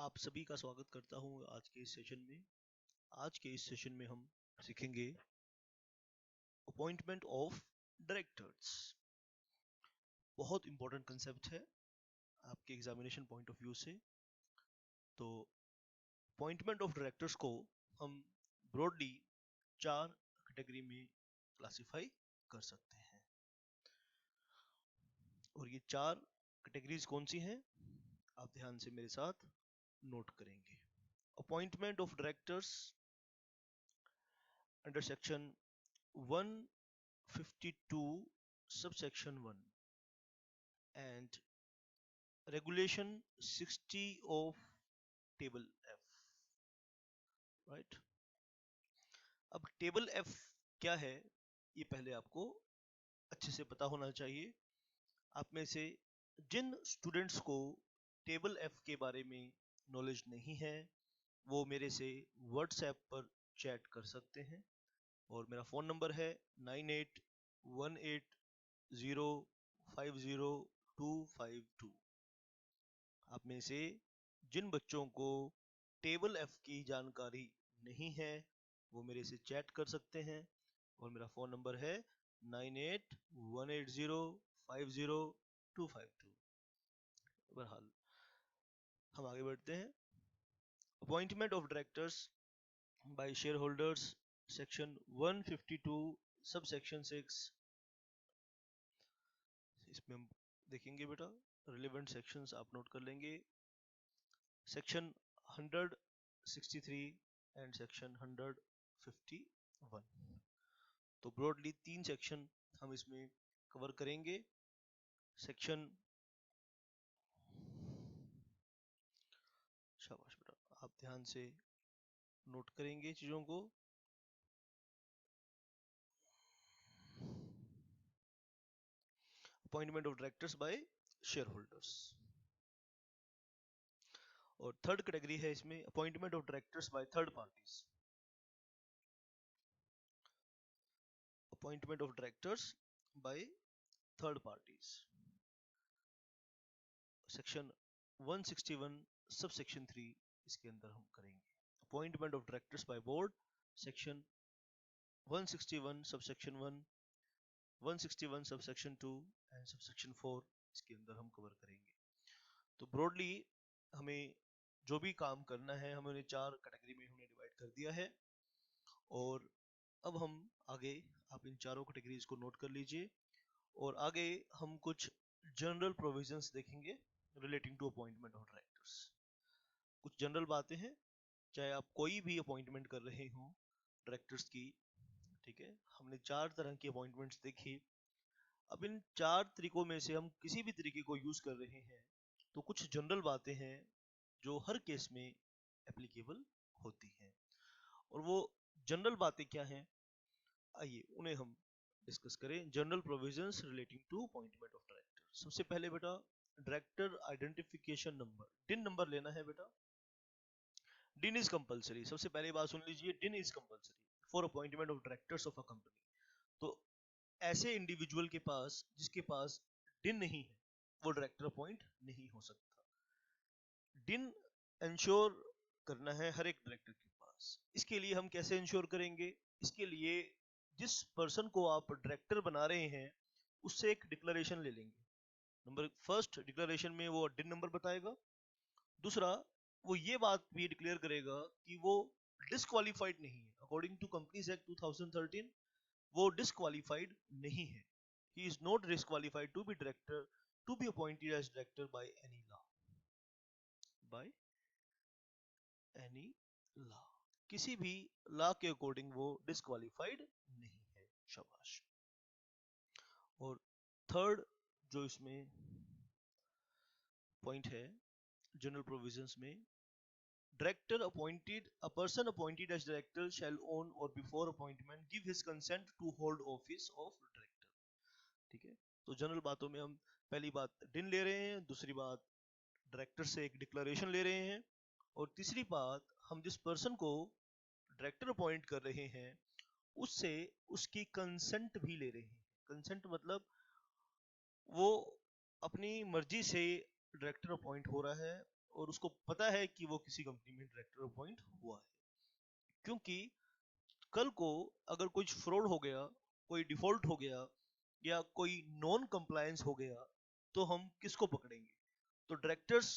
आप सभी का स्वागत करता हूं आज के इस सेशन में। आज के इस सेशन में हम सीखेंगे अपॉइंटमेंट ऑफ डायरेक्टर्स। बहुत इंपॉर्टेंट कंसेप्ट है आपके एग्जामिनेशन पॉइंट ऑफ व्यू से। तो अपॉइंटमेंट ऑफ डायरेक्टर्स को हम ब्रॉडली 4 कैटेगरी में क्लासिफाई कर सकते हैं। और ये 4 कैटेगरीज कौन सी हैं, आप ध्यान से मेरे साथ नोट करेंगे। Appointment of directors under section 152 subsection 1 and regulation 60 of table F, right? अब टेबल F क्या है ये पहले आपको अच्छे से पता होना चाहिए। आप में से जिन स्टूडेंट्स को टेबल F के बारे में नॉलेज नहीं है वो मेरे से व्हाट्सएप पर चैट कर सकते हैं और मेरा फ़ोन नंबर है 9818050252। आप में से जिन बच्चों को टेबल F की जानकारी नहीं है वो मेरे से चैट कर सकते हैं और मेरा फ़ोन नंबर है 9818050252। बहरहाल हम आगे बढ़ते हैं। Appointment of directors bye share holders section 152 subsection 6। इसमें हम देखेंगे बेटा रिलेवेंट सेक्शंस आप नोट कर लेंगे। Section 163 and section 151। तो ब्रॉडली 3 सेक्शन हम इसमें कवर करेंगे। सेक्शन शाबाश बेटा, आप ध्यान से नोट करेंगे चीजों को। Appointment of directors bye share holders. और थर्ड कैटेगरी है इसमें appointment of directors by third parties. Appointment of directors by third parties section 161 subsection 3 इसके अंदर हम करेंगे। Appointment of directors by board section 161 subsection 1, 161 subsection 2 and subsection 4 इसके अंदर हम कवर करेंगे। तो ब्रॉडली हमें जो भी काम करना है हमें उन्हें 4 कैटेगरी में हमने डिवाइड कर दिया है। और अब हम आगे, आप इन चारों कैटेगरीज को नोट कर लीजिए और आगे हम कुछ जनरल प्रोविजंस देखेंगे relating to appointment of directors. कुछ जनरल बातें हैं, चाहे आप कोई भी अपॉइंटमेंट कर रहे हो डायरेक्टर्स की, ठीक है। हमने 4 तरह की अपॉइंटमेंट्स देखी। अब इन 4 तरीकों में से हम किसी भी तरीके को यूज कर रहे हैं तो कुछ जनरल बातें हैं जो हर केस में एप्लीकेबल होती हैं। और वो जनरल बातें क्या हैं, आइए उन्हें हम डिस्कस करें। General provisions relating to appointment of director. सबसे पहले बेटा director identification number, DIN number लेना है बेटा। डिन इज कंपलसरी। सबसे पहली बात सुन लीजिए, डिन is compulsory for appointment of directors of a company. तो ऐसे इंडिविजुअल के पास जिसके पास डिन नहीं है वो डायरेक्टर अपॉइंट नहीं हो सकता। डिन इंश्योर करना है हर एक डायरेक्टर के पास। इसके लिए हम कैसे इंश्योर करेंगे, इसके लिए जिस पर्सन को आप डायरेक्टर बना रहे हैं उससे एक डिक्लेरेशन ले लेंगे। नंबर फर्स्ट डिक्लेरेशन में वो डिन नंबर बताएगा। दूसरा वो ये बात भी डिक्लेयर करेगा कि वो डिस्क्वालिफाइड नहीं है। अकॉर्डिंग टू कंपनीज एक्ट 2013 वो डिस्क्वालिफाइड नहीं है। He is not disqualified to be director, to be appointed as director by any law, by any law. किसी भी लॉ के अकॉर्डिंग वो डिस्क्वालिफाइड नहीं है। शाबाश। और थर्ड जो इसमें पॉइंट है जनरल प्रोविजंस में, director appointed, a person appointed as director shall own or before appointment give his consent to hold office of director। ठीक है। तो जनरल बातों में हम पहली बात डिन ले रहे हैं, दूसरी बात डायरेक्टर से एक डिक्लेरेशन ले रहे हैं और तीसरी बात हम जिस पर्सन को डायरेक्टर अपॉइंट कर रहे हैं उससे उसकी कंसेंट भी ले रहे हैं। कंसेंट मतलब वो अपनी मर्जी से डायरेक्टर अपॉइंट हो रहा है और उसको पता है कि वो किसी कंपनी में डायरेक्टर अपॉइंट हुआ है, क्योंकि कल को अगर कुछ फ्रॉड हो गया, कोई डिफॉल्ट हो गया या कोई नॉन कंप्लायंस हो गया तो हम किसको पकड़ेंगे? तो डायरेक्टर्स,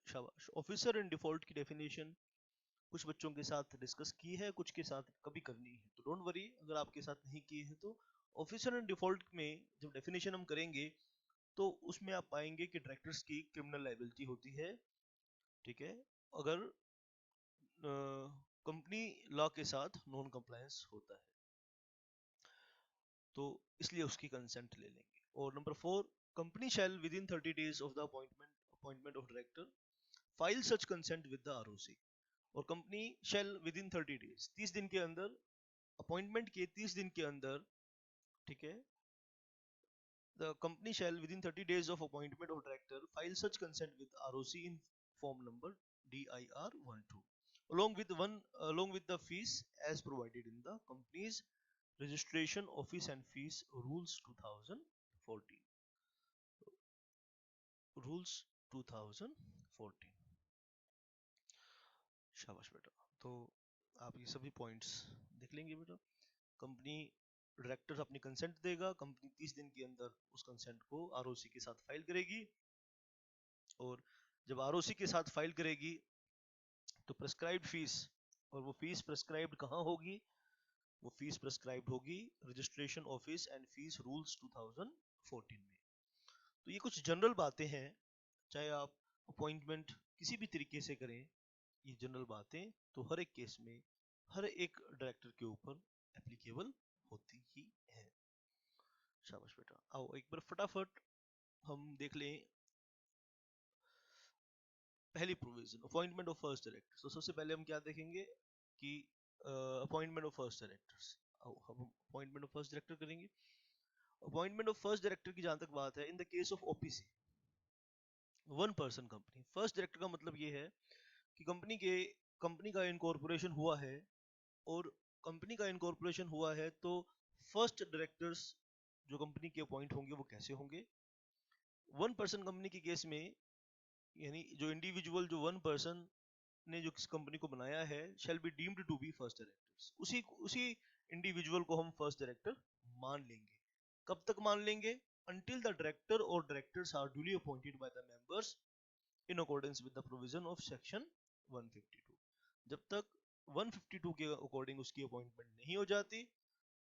शाबाश। ऑफिसर इन डिफॉल्ट की डेफिनेशन कुछ बच्चों के साथ डिस्कस की है, कुछ के साथ कभी करनी है, तो डोंट वरी अगर आपके साथ नहीं की है तो। ऑफिसर इन डिफॉल्ट में जब डेफिनेशन हम करेंगे तो उसमें आप पाएंगे कि डायरेक्टर्स की क्रिमिनल लायबिलिटी होती है, ठीक है, अगर कंपनी लॉ के साथ नॉन कंप्लायंस होता है, तो इसलिए उसकी कंसेंट ले लेंगे। और number 4, company shall within 30 days of the appointment of director file such consent with the ROC. और company shall within 30 days, 30 दिन के अंदर, अपॉइंटमेंट के 30 दिन के अंदर, ठीक है, the company shall within 30 days of appointment of director file such consent with ROC in form number DIR12 along with the fees as provided in the company's registration office and fees rules 2014 rules 2014। शाबाश बेटा। तो आप ये सभी points देख लेंगे बेटा। Company director अपनी कंसेंट देगा, कंपनी 30 दिन के अंदर उस कंसेंट को आरओसी के साथ फाइल करेगी, और जब आरओसी के साथ फाइल करेगी तो प्रेस्क्राइब्ड फीस, और वो फीस प्रेस्क्राइब्ड कहाँ होगी? वो फीस प्रेस्क्राइब्ड होगी registration office and fees rules 2014 में। तो ये कुछ जनरल बातें हैं, चाहे आप अपॉइंटमेंट किसी भी तरीके से करें, ये जनरल बातें तो हर एक केस में हर एक डायरेक्टर के ऊपर एप्लीकेबल होती ही है। शाबाश बेटा। आओ एक बार फटाफट हम देख लें पहली provision, appointment of first director. तो सबसे पहले हम क्या देखेंगे कि अपॉइंटमेंट ऑफ फर्स्ट डायरेक्टर्स। हम अपॉइंटमेंट ऑफ फर्स्ट डायरेक्टर करेंगे। अपॉइंटमेंट ऑफ फर्स्ट डायरेक्टर की जहां तक बात है, in the case of OPC, one person company, first director का मतलब ये है कि कंपनी का इनकॉर्पोरेशन हुआ है, और कंपनी का इनकॉर्पोरेशन हुआ है तो फर्स्ट डायरेक्टर्स जो कंपनी के अपॉइंट होंगे वो कैसे होंगे? वन पर्सन कंपनी के केस में, यानी जो इंडिविजुअल, जो वन पर्सन ने जो किस कंपनी को बनाया है, shall be deemed to be first directors, उसी इंडिविजुअल को हम फर्स्ट डायरेक्टर मान लेंगे। कब तक मान लेंगे? until the director or directors are duly appointed by the members in accordance with the provision of section 152। जब तक 152 के अकॉर्डिंग उसकी अपॉइंटमेंट नहीं हो जाती,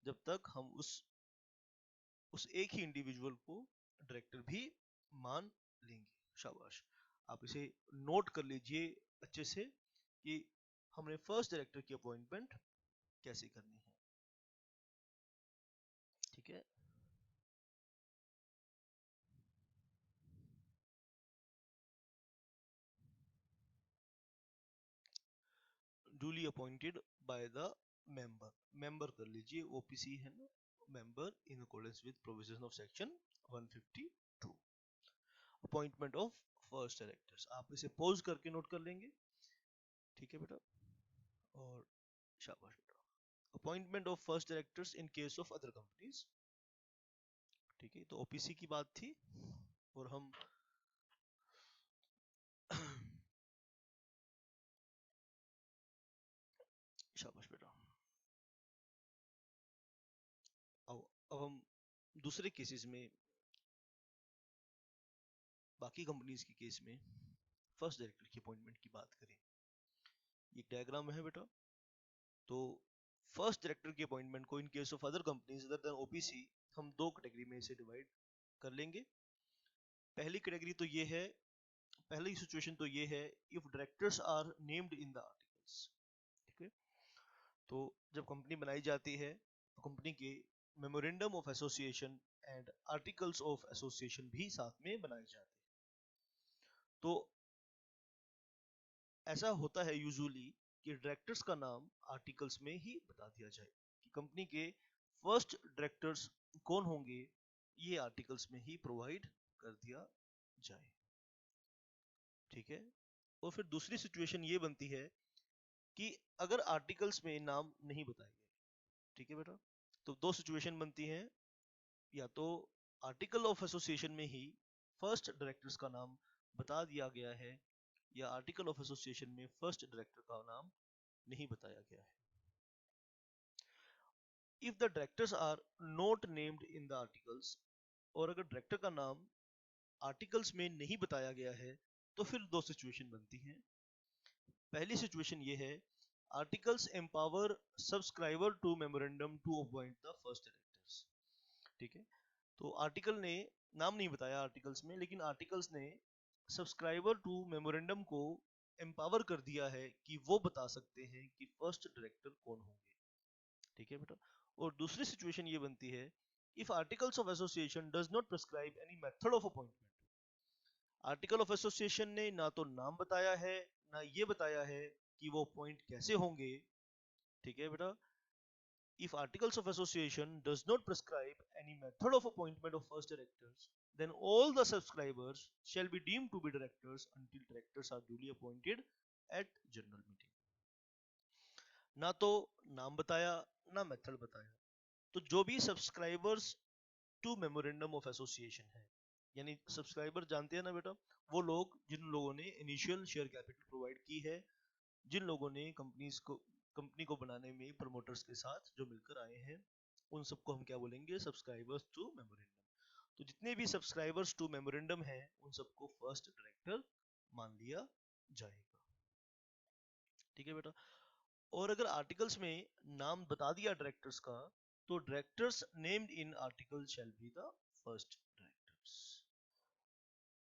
जब तक हम उस एक ही इंडिविजुअल को डायरेक्टर भी मान लेंगे। शाबाश। आप इसे नोट कर लीजिए अच्छे से कि हमने फर्स्ट डायरेक्टर की अपॉइंटमेंट कैसे करनी है, ठीक है। Duly appointed by the member कर लीजिए, ओपीसी है ना, member in accordance with provision of section 152। Appointment of first directors, आप इसे पॉज करके नोट कर लेंगे, ठीक है बेटा। और शाबाश बेटा। Appointment of first directors in case of other companies, ठीक है, तो ओपीसी की बात थी, और हम शाबाश बेटा। अब हम दूसरे केसेस में, बाकी कंपनीज के केस में फर्स्ट डायरेक्टर की अपॉइंटमेंट की बात करें। ये डायग्राम है बेटा। तो फर्स्ट डायरेक्टर की अपॉइंटमेंट को इन case of other companies other than OPC हम दो कैटेगरी में इसे डिवाइड कर लेंगे। पहली कैटेगरी तो ये है, पहली सिचुएशन तो ये है, if directors are named in the articles, ठीक है। तो जब कंपनी बनाई जाती है तो कंपनी के memorandum of association and articles of association भी साथ में बनाए जाते हैं। तो ऐसा होता है यूजुअली कि डायरेक्टर्स का नाम आर्टिकल्स में ही बता दिया जाए कि कंपनी के फर्स्ट डायरेक्टर्स कौन होंगे, ये आर्टिकल्स में ही प्रोवाइड कर दिया जाए, ठीक है। और फिर दूसरी सिचुएशन ये बनती है कि अगर आर्टिकल्स में नाम नहीं बताए गए, ठीक है बेटा, तो दो सिचुएशन बनती हैं, या तो आर्टिकल ऑफ एसोसिएशन में ही फर्स्ट डायरेक्टर्स का नाम बता दिया गया है या आर्टिकल ऑफ एसोसिएशन में फर्स्ट डायरेक्टर का नाम नहीं बताया गया है। If the directors are not named in the articles, और अगर डायरेक्टर का नाम आर्टिकल्स में नहीं बताया गया है तो फिर दो सिचुएशन बनती हैं। पहली सिचुएशन ये है, articles empower subscriber to memorandum to appoint the first directors. ठीक है, तो आर्टिकल ने नाम नहीं बताया आर्टिकल्स में, लेकिन आर्टिकल्स ने सब्सक्राइबर टू मेमोरेंडम को एम्पावर कर दिया है कि वो बता सकते हैं कि फर्स्ट डायरेक्टर कौन होंगे। ठीक है बेटा। और दूसरी सिचुएशन ये बनती है, if articles of association does not prescribe any method of appointment. Article of association ने ना तो नाम बताया है, ना ये बताया है कि वो अपॉइंट कैसे होंगे। ठीक है बेटा। If articles of association does not prescribe any method of appointment of first directors, then all the subscribers shall be deemed to be directors until directors are duly appointed at general meeting. ना तो नाम बताया, ना method बताया, तो जो भी subscribers to memorandum of association है, यानी सब्सक्राइबर जानते हैं ना बेटा, वो लोग जिन लोगों ने इनिशियल शेयर कैपिटल प्रोवाइड की है, जिन लोगों ने कंपनी को बनाने में प्रमोटर्स के साथ जो मिलकर आए हैं, उन सबको हम क्या बोलेंगे, सब्सक्राइबर्स टू मेमोरेंडम। तो जितने भी सब्सक्राइबर्स टू मेमोरेंडम हैं उन सबको फर्स्ट डायरेक्टर मान लिया जाएगा। ठीक है बेटा। और अगर आर्टिकल्स में नाम बता दिया डायरेक्टर्स का, तो directors named in article shall be the first directors.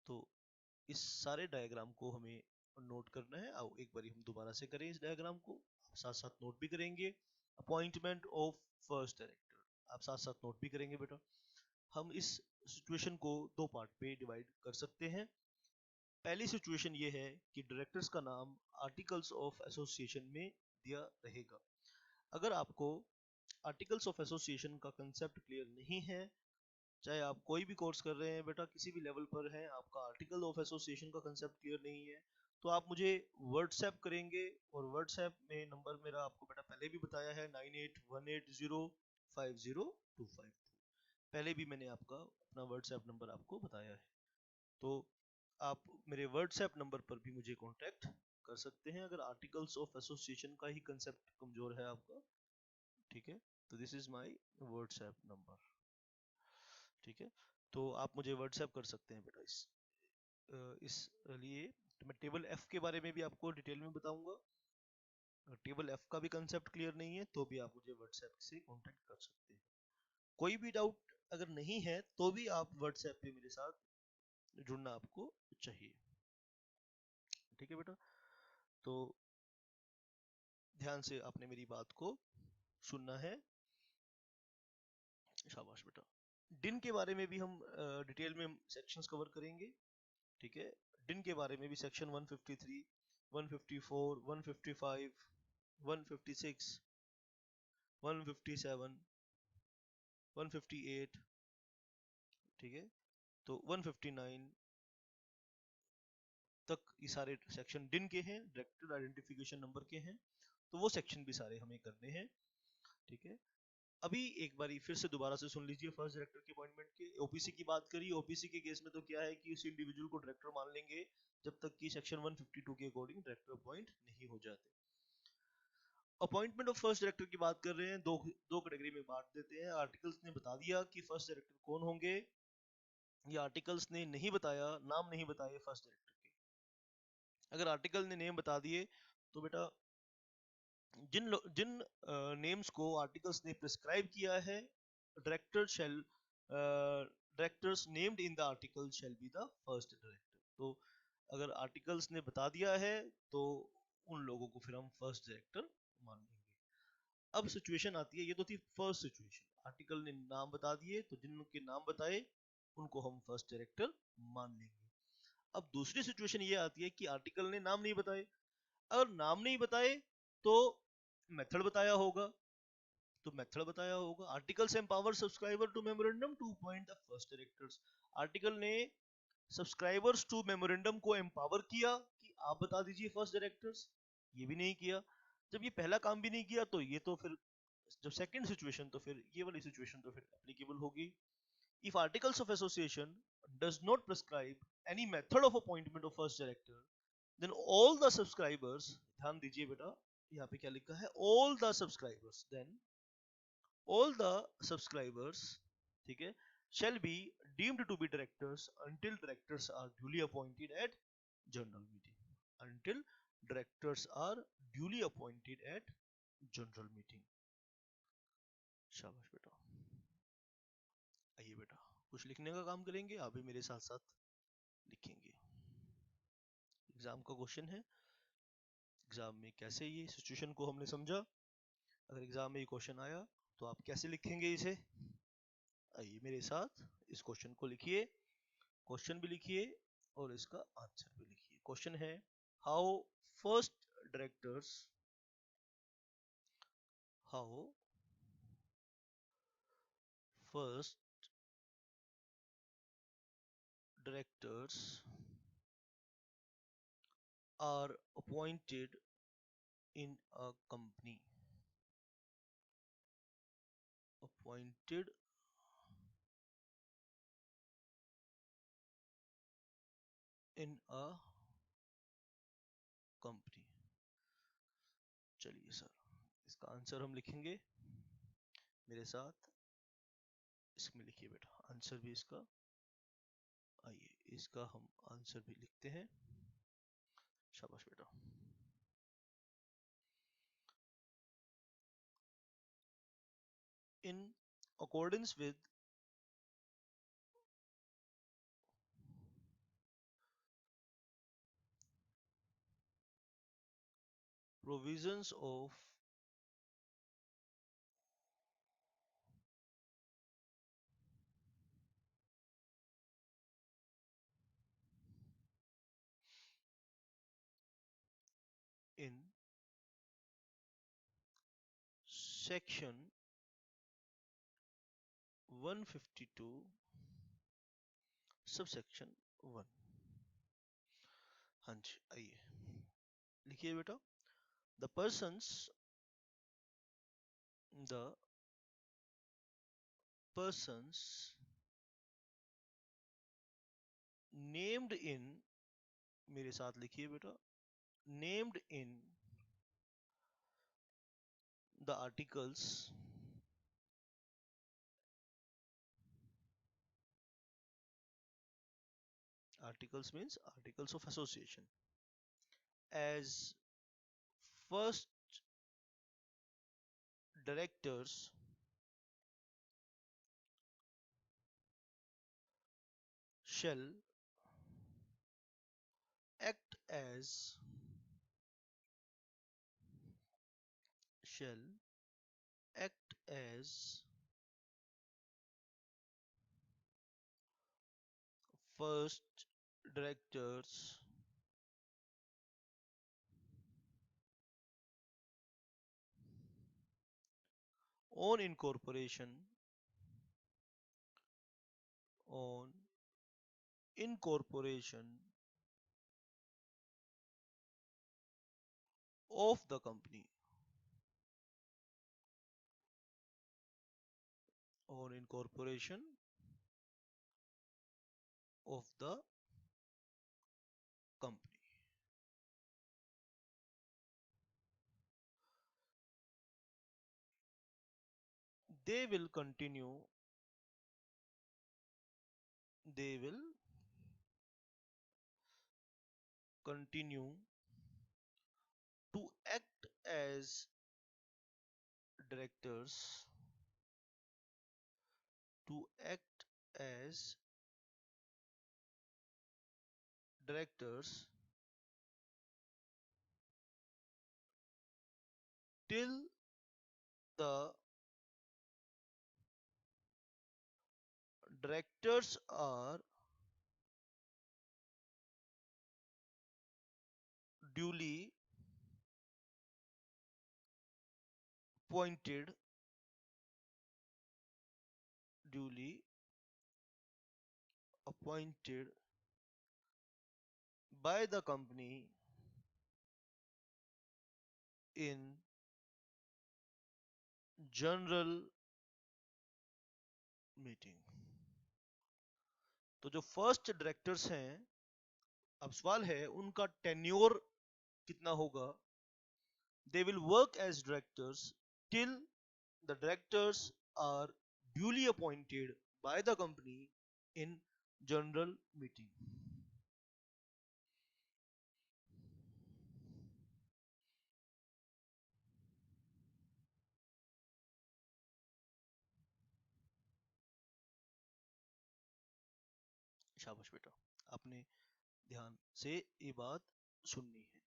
तो इस सारे डायग्राम को हमें नोट करना है। आओ एक बार हम दोबारा से करें इस डायग्राम को, साथ साथ नोट भी करेंगे। अपॉइंटमेंट ऑफ फर्स्ट डायरेक्टर आप साथ साथ नोट भी करेंगे बेटा। हम इस सिचुएशन को दो पार्ट पे डिवाइड कर सकते हैं। पहली सिचुएशन ये है कि डायरेक्टर्स का नाम आर्टिकल्स ऑफ एसोसिएशन में दिया रहेगा। अगर आपको आर्टिकल्स ऑफ एसोसिएशन का कंसेप्ट क्लियर नहीं है, चाहे आप कोई भी कोर्स कर रहे हैं बेटा, किसी भी लेवल पर हैं, आपका आर्टिकल ऑफ एसोसिएशन का कंसेप्ट क्लियर नहीं है, तो आप मुझे व्हाट्सएप करेंगे। और व्हाट्सएप में नंबर मेरा आपको बेटा पहले भी बताया है, 9818050252। पहले भी मैंने आपका अपना व्हाट्सएप नंबर आपको बताया है, तो आप मेरे व्हाट्सएप नंबर पर भी मुझे कांटेक्ट कर सकते हैं अगर आर्टिकल्स ऑफ एसोसिएशन का ही कंसेप्ट कमजोर है आपका। ठीक है, तो this is my WhatsApp number. ठीक है, तो आप मुझे व्हाट्सएप कर सकते हैं बेटा। इस लिए तो मैं टेबल एफ के बारे में भी आपको डिटेल में बताऊंगा। अगर टेबल एफ का भी कंसेप्ट क्लियर नहीं है तो भी आप मुझे व्हाट्सएप से कांटेक्ट कर सकते हैं। कोई भी डाउट अगर नहीं है तो भी आप व्हाट्सएप पे मेरे साथ जुड़ना आपको चाहिए। ठीक है बेटा, तो ध्यान से आपने मेरी बात को सुनना है। शाबाश बेटा। डिन के बारे में भी हम डिटेल में सेक्शंस कवर करेंगे। ठीक है, डिन के बारे में भी सेक्शन 153, 154, 155, 156, 157, 158, ठीक है, तो 159 तक ये सारे सेक्शन डिन के हैं, डायरेक्टर आइडेंटिफिकेशन नंबर के हैं, तो वो सेक्शन भी सारे हमें करने हैं। ठीक है, अभी एक बारी फिर से दोबारा से सुन लीजिए फर्स्ट डायरेक्टर के अपॉइंटमेंट के। ओपीसी की बात करिए, ओपीसी के केस में तो क्या है कि उस इंडिविजुअल को डायरेक्टर मान लेंगे जब तक कि सेक्शन 152 के अकॉर्डिंग डायरेक्टर अपॉइंट नहीं हो जाते। अपॉइंटमेंट ऑफ फर्स्ट डायरेक्टर की बात कर रहे हैं, दो दो कैटेगरी में बांट देते हैं। आर्टिकल्स ने बता दिया कि फर्स्ट डायरेक्टर कौन होंगे, या आर्टिकल्स ने नहीं बताया, नाम नहीं बताए फर्स्ट डायरेक्टर के। अगर आर्टिकल ने नेम बता दिए तो बेटा जिन जिन नेम्स को आर्टिकल्स ने प्रिस्क्राइब किया है, director shall directors named in the article shall be the first director. तो अगर आर्टिकल्स ने बता दिया है तो उन लोगों को फिर हम फर्स्ट डायरेक्टर मान लेंगे। अब सिचुएशन आती है, ये तो थी फर्स्ट सिचुएशन, आर्टिकल ने नाम बता दिए तो जिनके नाम बताए उनको हम फर्स्ट डायरेक्टर मान लेंगे। अब दूसरी सिचुएशन ये आती है कि आर्टिकल ने नाम नहीं बताए। अगर नाम नहीं बताए तो मेथड बताया होगा, तो मेथड बताया होगा। Articles empower subscriber to memorandum to appoint the first directors. Article ने सब्सक्राइबर्स टू मेमोरेंडम को एम्पावर किया कि आप बता दीजिए फर्स्ट डायरेक्टर्स, ये भी नहीं किया। जब ये पहला काम भी नहीं किया तो ये तो फिर जब सेकंड सिचुएशन, तो फिर ये वाली सिचुएशन तो फिर एप्लीकेबल होगी। If Articles of Association does not prescribe any method of appointment of first director, then all the subscribers, ध्यान दीजिए बेटा, यहाँ पे क्या लिखा है, all the subscribers, then all the subscribers, ठीक है, shall be deemed to be directors until directors are duly appointed at general meeting. Until directors are duly appointed at general meeting. शाबाश बेटा। आइए बेटा, कुछ लिखने का काम करेंगे, आप भी मेरे साथ साथ लिखेंगे। एग्जाम का क्वेश्चन है, एग्जाम में कैसे ये सिचुएशन को हमने समझा, अगर एग्जाम में ये क्वेश्चन आया तो आप कैसे लिखेंगे इसे। आइए मेरे साथ इस क्वेश्चन को लिखिए, क्वेश्चन भी लिखिए और इसका आंसर भी लिखिए। क्वेश्चन है, how first directors, how first directors are appointed in a company, appointed in a company। चलिए सर, इसका आंसर हम लिखेंगे मेरे साथ, इसमें लिखिए बेटा आंसर भी इसका। आइए इसका हम आंसर भी लिखते हैं, शाबाश बेटा। In accordance with provisions of in section 152 subsection 1। हाँ जी, आइए लिखिए बेटा, the persons named in, मेरे साथ लिखिए बेटा, named in the articles means articles of association as first directors shall act as shall act as first directors on incorporation on incorporation of the company, on incorporation of the company. They will continue to act as directors to act as directors till the directors are duly appointed duly appointed by the company in general meeting। तो जो first directors हैं, अब सवाल है उनका tenure कितना होगा. They will work as directors till the directors are duly appointed by the company in general meeting. शाबाश बेटा, आपने ध्यान से ये बात सुननी है.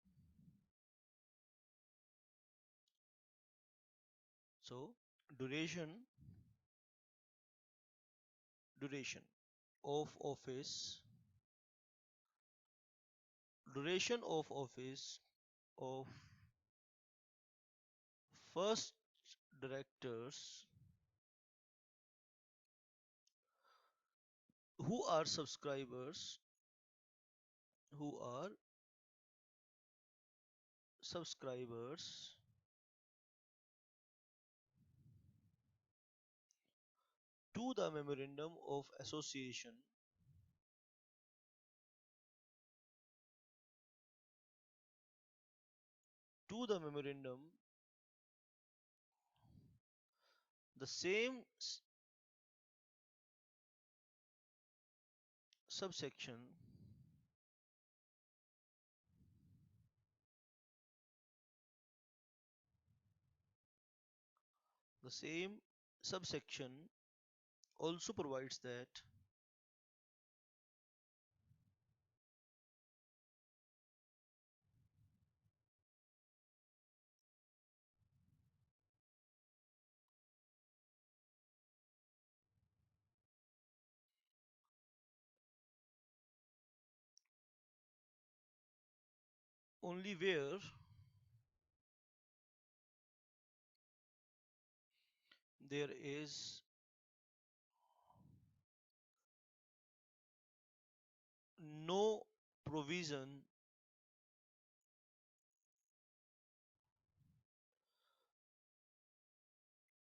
So duration of office duration of office of first directors who are who are subscribers to the memorandum of association to the memorandum the same subsection the same subsection also provides that only where there is no provision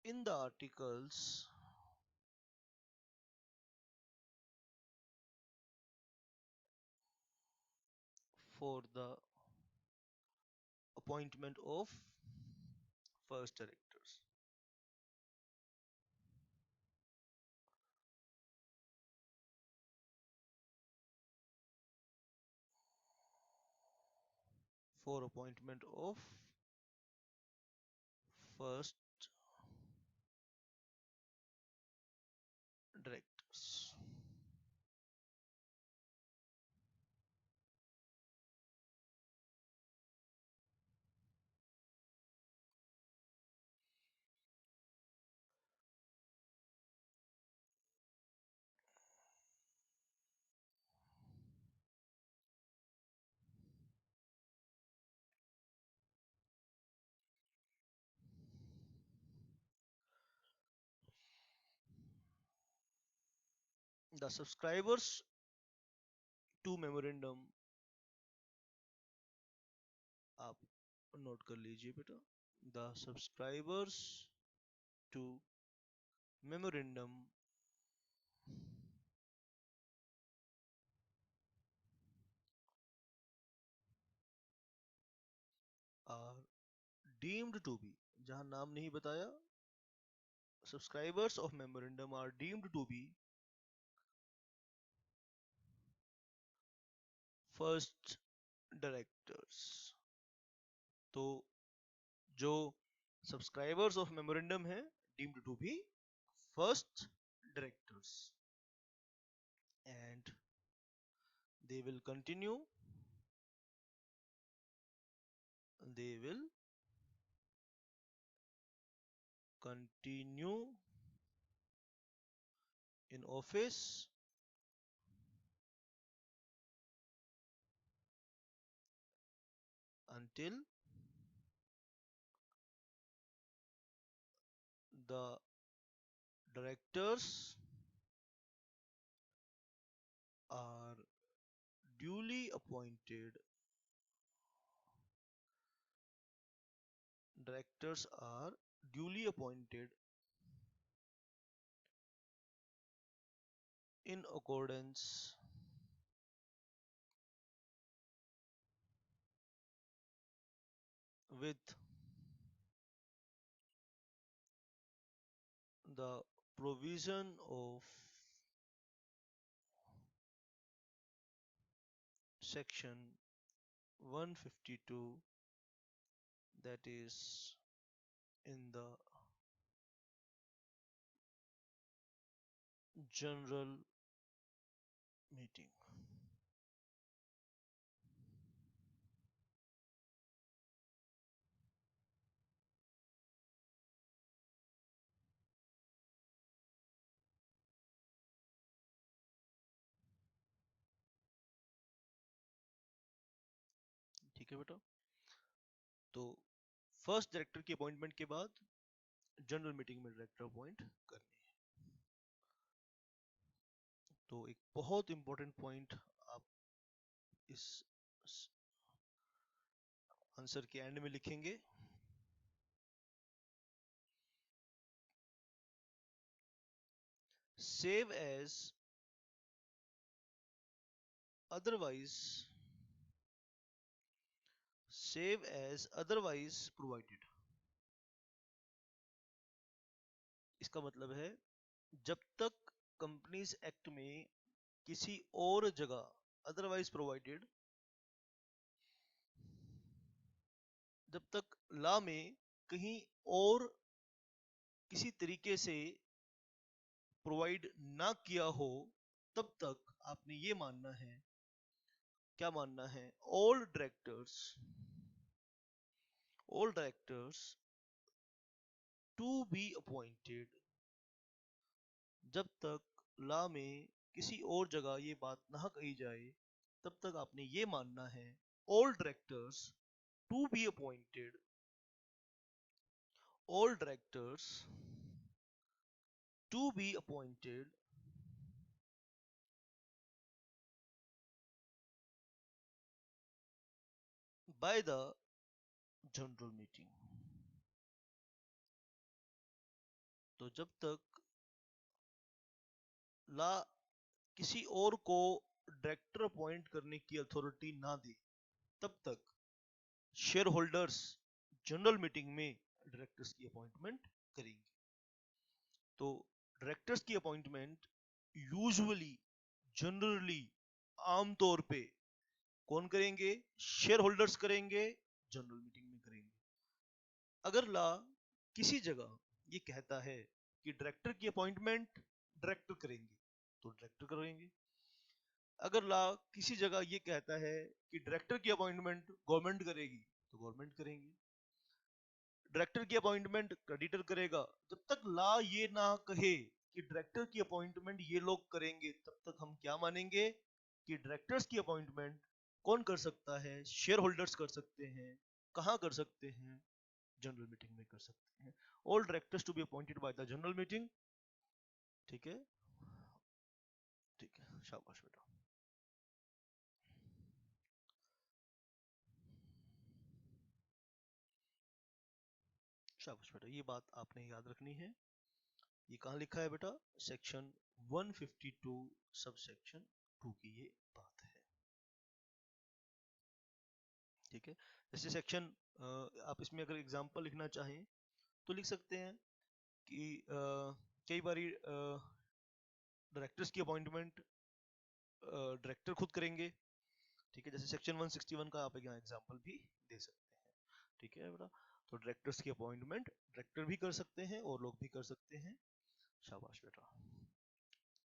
in the articles for the appointment of first directors. For appointment of first directors. The subscribers to memorandum, आप note कर लीजिए बेटा. The subscribers to memorandum are deemed to be, जहां नाम नहीं बताया, subscribers of memorandum are deemed to be first directors. तो जो subscribers of memorandum हैं deemed to be first directors, and they will continue they will continue in office until the directors are duly appointed directors are duly appointed in accordance with the provision of section 152, that is in the general meeting. ठीक है बेटा। तो first director की appointment के बाद general meeting में director appoint करनी है। तो एक बहुत इंपॉर्टेंट पॉइंट आप इस आंसर के एंड में लिखेंगे। Save as otherwise provided. इसका मतलब है जब तक कंपनीज एक्ट में किसी और जगह अदरवाइज प्रोवाइडेड, जब तक लॉ में कहीं और किसी तरीके से प्रोवाइड ना किया हो, तब तक आपने ये मानना है, क्या मानना है, all directors to be appointed. जब तक लॉ में किसी और जगह ये बात ना कही जाए, तब तक आपने ये मानना है all directors to be appointed, all directors to be appointed by the general meeting. तो जब तक लॉ किसी और को डायरेक्टर अपॉइंट करने की अथॉरिटी ना दे, तब तक शेयर होल्डर्स जनरल मीटिंग में डायरेक्टर्स की अपॉइंटमेंट करेंगे। तो डायरेक्टर्स की अपॉइंटमेंट यूजुअली, जनरली, आमतौर पे कौन करेंगे? शेयर होल्डर्स करेंगे, जनरल मीटिंग में करेंगे। अगर लॉ किसी जगह ये कहता है कि डायरेक्टर की अपॉइंटमेंट डायरेक्टर करेंगे, तो डायरेक्टर करेंगे। अगर लॉ किसी जगह ये कहता है कि डायरेक्टर की अपॉइंटमेंट गवर्नमेंट करेगी, तो गवर्नमेंट करेंगे। डायरेक्टर की अपॉइंटमेंट क्रेडिटर करेगा। जब तक लॉ ये ना कहे कि डायरेक्टर की अपॉइंटमेंट ये लोग करेंगे, तब तक हम क्या मानेंगे कि डायरेक्टर्स की अपॉइंटमेंट कौन कर सकता है? शेयर होल्डर्स कर सकते हैं। कहाँ कर सकते हैं? जनरल मीटिंग में कर सकते हैं। All directors to be appointed by the general meeting. ठीक है, ठीक है, शाबाश बेटा। शाबाश बेटा, ये बात आपने याद रखनी है। ये कहाँ लिखा है बेटा? सेक्शन 152 सब सेक्शन 2 की ये बात है। ठीक है, जैसे सेक्शन आप इसमें अगर एग्जांपल लिखना चाहें तो लिख सकते हैं कि कई बारी डायरेक्टर्स की अपॉइंटमेंट डायरेक्टर खुद करेंगे। ठीक है, जैसे सेक्शन 161 का आप यहाँ एग्जांपल भी दे सकते हैं। ठीक है बेटा, तो डायरेक्टर्स की अपॉइंटमेंट डायरेक्टर भी कर सकते हैं और लोग भी कर सकते हैं। शाबाश बेटा।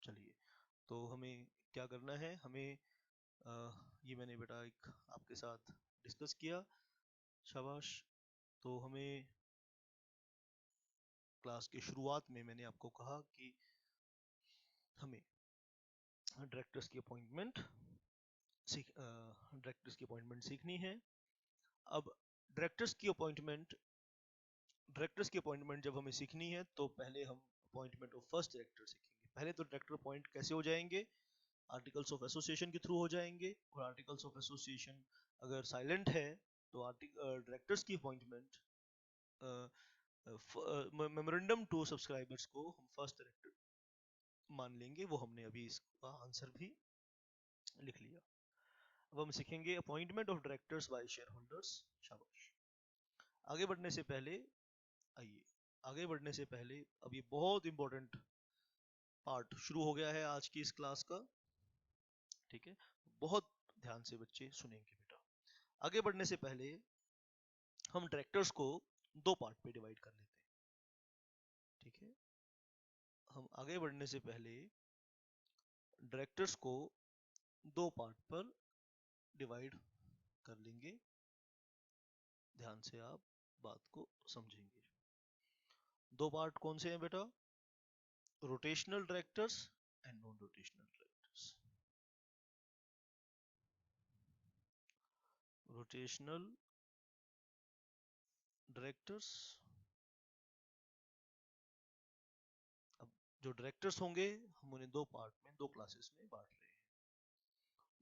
चलिए, तो हमें क्या करना है? हमें ये मैंने बेटा एक आपके साथ डिस्कस किया। शाबाश। तो हमें क्लास के शुरुआत में मैंने आपको कहा कि हमें डायरेक्टर्स की अपॉइंटमेंट सीखनी है। अब डायरेक्टर्स की अपॉइंटमेंट जब हमें सीखनी है, तो पहले हम अपॉइंटमेंट ऑफ फर्स्ट डायरेक्टर सीखेंगे। पहले तो डायरेक्टर अपॉइंट कैसे हो जाएंगे? आर्टिकल्स ऑफ एसोसिएशन के थ्रू हो जाएंगे। और आर्टिकल्स ऑफ एसोसिएशन अगर साइलेंट है, तो डायरेक्टर्स की अपॉइंटमेंट मेमोरेंडम टू सब्सक्राइबर्स को हम फर्स्ट डायरेक्टर मान लेंगे, वो हमने अभी इसका आंसर भी लिख लिया। अब हम सीखेंगे appointment of directors bye share holders. शाबाश। आगे बढ़ने से पहले, आइए आगे बढ़ने से पहले अब ये बहुत इंपॉर्टेंट पार्ट शुरू हो गया है आज की इस क्लास का, ठीक है। बहुत ध्यान से बच्चे सुनेंगे बेटा। आगे बढ़ने से पहले हम डायरेक्टर्स को दो पार्ट पे डिवाइड कर लेते हैं, ठीक है। हम आगे बढ़ने से पहले डायरेक्टर्स को दो पार्ट पर डिवाइड कर लेंगे। ध्यान से आप बात को समझेंगे। दो पार्ट कौन से हैं बेटा? Rotational directors and non rotational directors. Rotational directors, अब जो डायरेक्टर्स होंगे हम उन्हें दो पार्ट में, दो क्लासेस में बांट रहे हैं।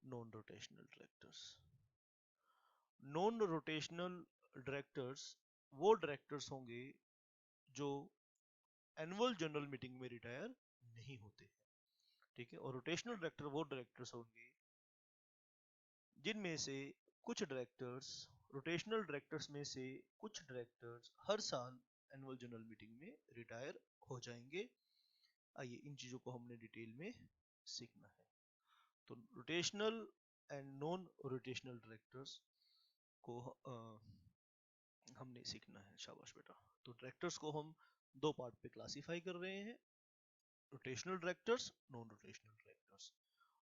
Non rotational directors, non rotational directors वो डायरेक्टर्स होंगे जो एनुअल जनरल मीटिंग में रिटायर नहीं होते हैं, ठीक है। और रोटेशनल डायरेक्टर वो डायरेक्टर्स होंगे जिनमें से कुछ डायरेक्टर्स, रोटेशनल डायरेक्टर्स में से कुछ डायरेक्टर्स हर साल एनुअल जनरल मीटिंग में रिटायर हो जाएंगे। आइए इन चीजों को हमने डिटेल में सीखना है। तो rotational and non rotational directors को हमने सीखना है। शाबाश बेटा। तो डायरेक्टर्स को हम दो पार्ट पे क्लासिफाई कर रहे हैं, rotational directors, non rotational directors.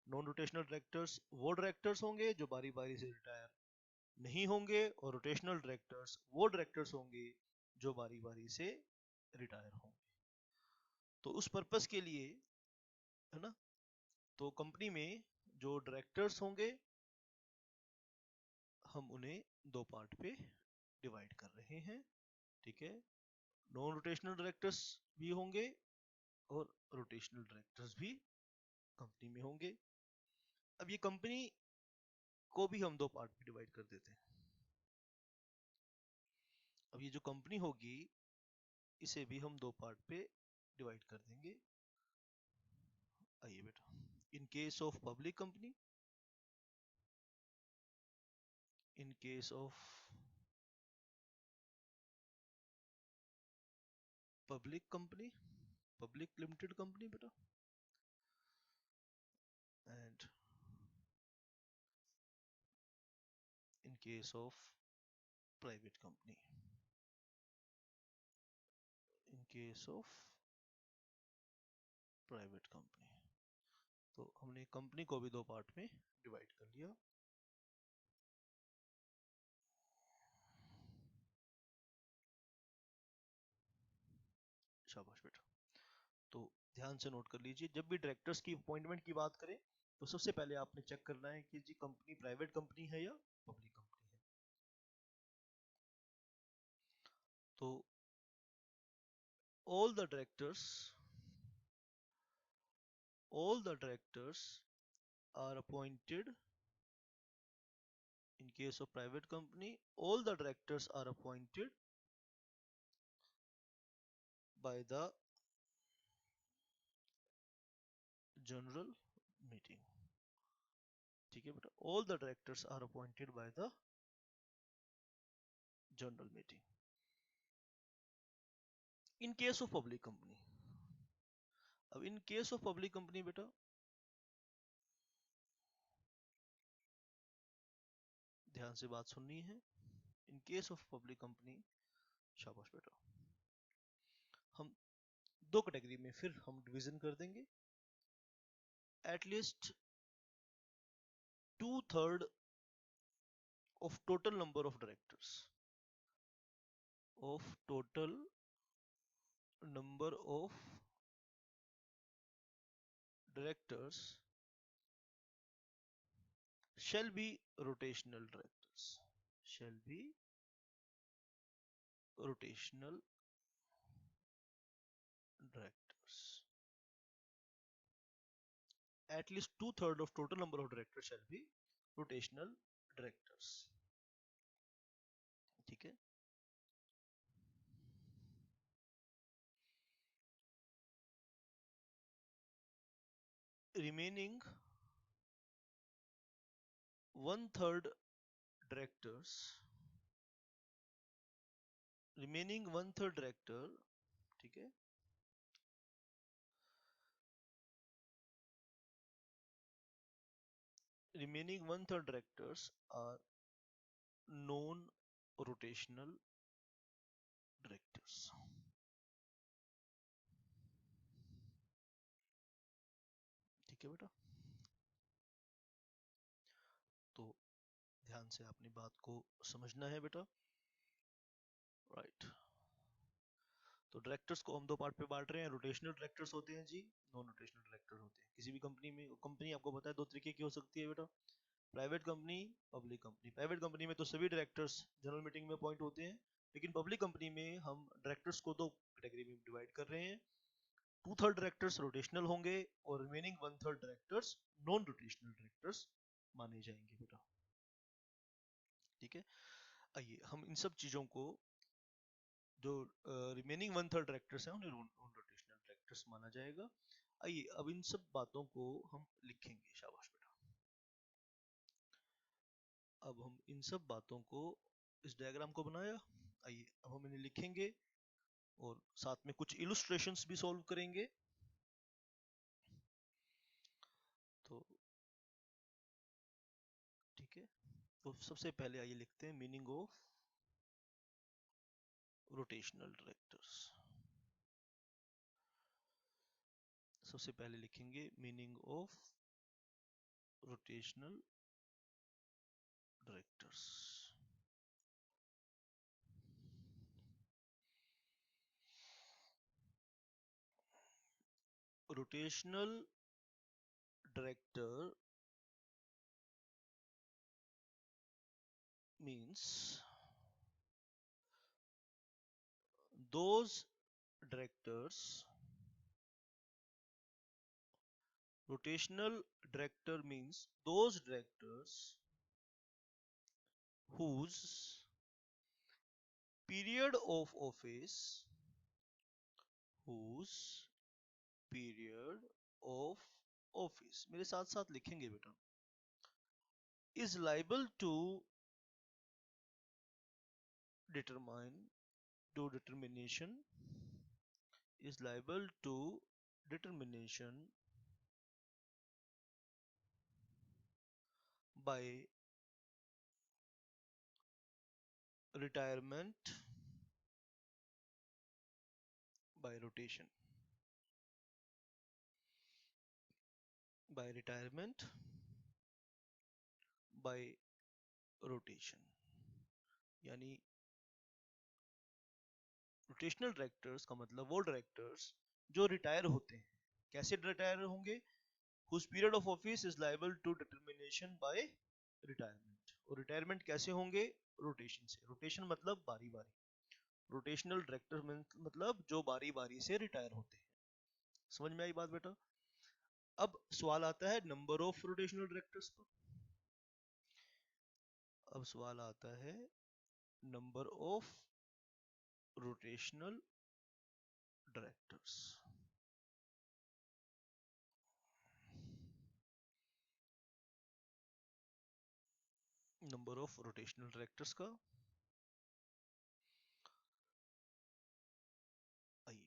Non rotational directors वो डायरेक्टर्स होंगे जो बारी बारी से रिटायर नहीं होंगे, और रोटेशनल डायरेक्टर्स वो डायरेक्टर्स होंगे जो बारी बारी से रिटायर होंगे। तो उस पर्पस के लिए, है ना, तो कंपनी में जो डायरेक्टर्स होंगे हम उन्हें दो पार्ट पे डिवाइड कर रहे हैं, ठीक है। नॉन रोटेशनल डायरेक्टर्स भी होंगे और रोटेशनल डायरेक्टर्स भी कंपनी में होंगे। अब ये कंपनी को भी हम दो पार्ट में डिवाइड कर देते हैं। अब ये जो कंपनी होगी इसे भी हम दो पार्ट पे डिवाइड कर देंगे। आइए बेटा, in case of public company, in case of public company, public limited company बेटा, and in case of private company, in case of private company. तो हमने कंपनी को भी दो पार्ट में डिवाइड कर लिया। शाबाश बेटा। तो ध्यान से नोट कर लीजिए, जब भी डायरेक्टर्स की अपॉइंटमेंट की बात करें तो सबसे पहले आपने चेक करना है कि जी कंपनी प्राइवेट कंपनी है या पब्लिक कंपनी है। तो all the directors, all the directors are appointed, in case of private company all the directors are appointed by the general meeting, ठीक है बेटा। all the directors are appointed by the general meeting in case of public company। अब in case of public company बेटा ध्यान से बात सुननी है। in case of public company, शाबाश बेटा, हम दो कैटेगरी में फिर हम डिवीजन कर देंगे। At least 2/3 of total number of directors, of total number of directors shall be rotational directors, shall be rotational directors. At least 2/3 of total number of directors shall be rotational directors, ठीक है। remaining one third directors, remaining one third director, ठीक है, remaining one third directors are non rotational directors. ठीक है बेटा, तो ध्यान से अपनी बात को समझना है बेटा, राइट। तो डायरेक्टर्स को हम दो पार्ट पे बांट रहे हैं, रोटेशनल डायरेक्टर्स होते हैं जी, नॉन रोटेशनल डायरेक्टर होते हैं। किसी भी कंपनी में, कंपनी आपको पता है दो तरीके की हो सकती है बेटा, private company, public company. Private company में तो सभी डायरेक्टर्स जनरल मीटिंग में अपॉइंट होते हैं, लेकिन पब्लिक कंपनी में हम डायरेक्टर्स को दो कैटेगरी में डिवाइड कर रहे हैं। टू थर्ड डायरेक्टर्स रोटेशनल होंगे और remaining one third directors non rotational directors माने जाएंगे बेटा, ठीक है। आइए हम इन सब चीजों को, जो रिमेनिंग वन थर्ड डायरेक्टर्स हैं उन्हें नॉन रोटेशनल डायरेक्टर्स माना जाएगा। आइए अब इन सब बातों को हम लिखेंगे, शाबाश बेटा। अब हम इन सब बातों को, इस डायग्राम को बनाया, आइए अब हम इन्हें लिखेंगे और साथ में कुछ इलुस्ट्रेशंस भी सॉल्व करेंगे। तो ठीक है, तो सबसे पहले आइए लिखते हैं मीनिंग ऑफ रोटेशनल डायरेक्टर्स। सबसे पहले लिखेंगे meaning of rotational directors. Rotational director means those directors, rotational director means those directors whose period of office, whose period of office, मेरे साथ साथ लिखेंगे बेटा, is liable to determine, to determination, is liable to determination by retirement by rotation, by retirement by rotation। यानी rotational directors का मतलब वो directors जो रिटायर होते हैं। कैसे रिटायर होंगे? whose period of office is liable to determination by retirement। और रिटायरमेंट कैसे होंगे? रोटेशन से। रोटेशन मतलब बारी बारी, रोटेशनल डायरेक्टर मतलब जो बारी बारी से रिटायर होते हैं। समझ में आई बात बेटा? अब सवाल आता है नंबर ऑफ रोटेशनल डायरेक्टर्स पर। अब सवाल आता है number of rotational directors. Number of rotational directors का, आइए,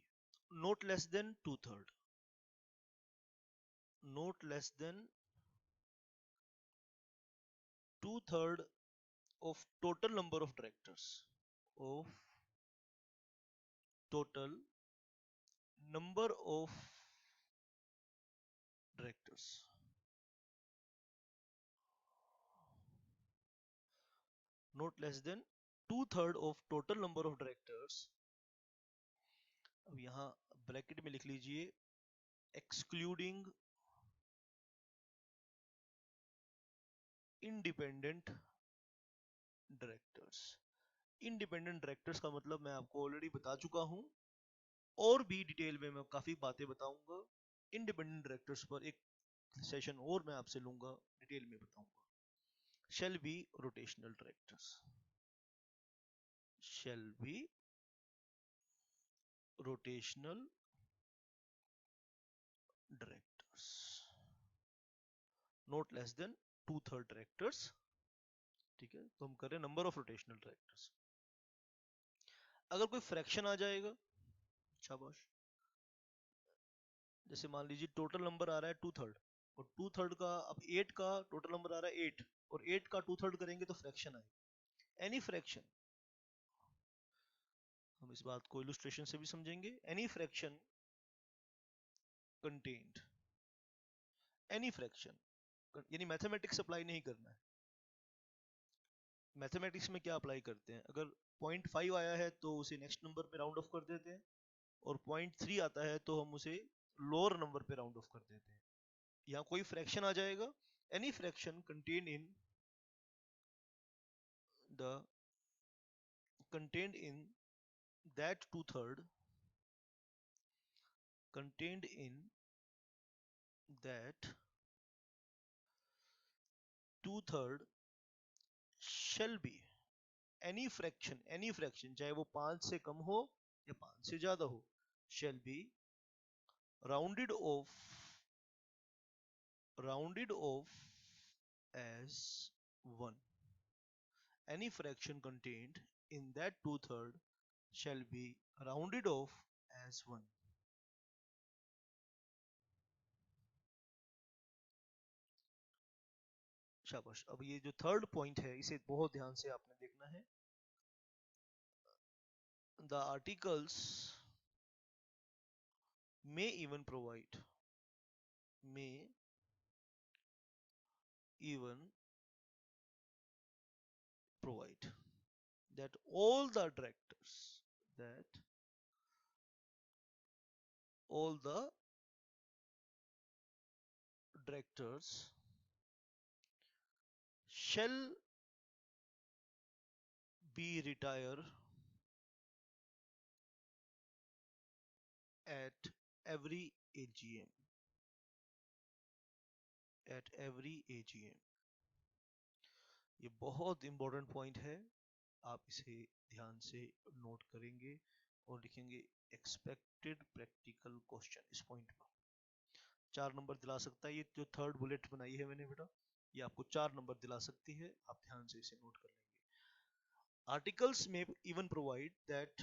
not less than two third, not less than two third of total number of directors, of total number of directors, not less than two third of total number of directors। अब यहाँ bracket में लिख लीजिए excluding independent directors। independent directors का मतलब मैं आपको already बता चुका हूँ, और भी डिटेल में मैं काफी बातें बताऊंगा। इंडिपेंडेंट डायरेक्टर्स पर एक सेशन और मैं आपसे लूंगा, डिटेल में बताऊंगा। shall be rotational directors, shall be rotational directors। Not less than 2/3 directors. ठीक है, तो हम कर रहे हैं नंबर ऑफ रोटेशनल डायरेक्टर्स। अगर कोई फ्रैक्शन आ जाएगा, शाबाश, जैसे मान लीजिए टोटल नंबर आ रहा है 2/3, और 2/3 का, अब 8 का टोटल नंबर आ रहा है 8, और 8 का 2/3 करेंगे तो फ्रैक्शन आएगा। एनी फ्रैक्शन, हम इस बात को इलुस्ट्रेशन से भी समझेंगे। Any fraction contained, any fraction यानी मैथमेटिक्स अप्लाई नहीं करना है। मैथमेटिक्स में क्या अप्लाई करते हैं, अगर 0.5 आया है तो उसे नेक्स्ट नंबर पे राउंड ऑफ कर देते हैं, और 0.3 आता है तो हम उसे लोअर नंबर पे राउंड ऑफ कर देते हैं। यहाँ कोई फ्रैक्शन आ जाएगा, any fraction contain in the contained in that 2/3, contained in that 2/3 shall be any fraction चाहे वो 5 से कम हो या 5 से ज्यादा हो, shall be rounded off as 1। any fraction contained in that 2/3 shall be rounded off as 1। शाबाश। अब ये जो थर्ड पॉइंट है इसे बहुत ध्यान से आपने देखना है। The articles may even provide that all the directors that all the directors shall be retire at every AGM, at every AGM। ये बहुत इंपॉर्टेंट पॉइंट है, आप इसे ध्यान से नोट करेंगे और लिखेंगे एक्सपेक्टेड प्रैक्टिकल क्वेश्चन। इस पॉइंट पर 4 नंबर दिला सकता है। ये जो थर्ड बुलेट बनाई है मैंने बेटा, ये आपको 4 नंबर दिला सकती है, आप ध्यान से इसे नोट कर लेंगे। आर्टिकल्स में even provide that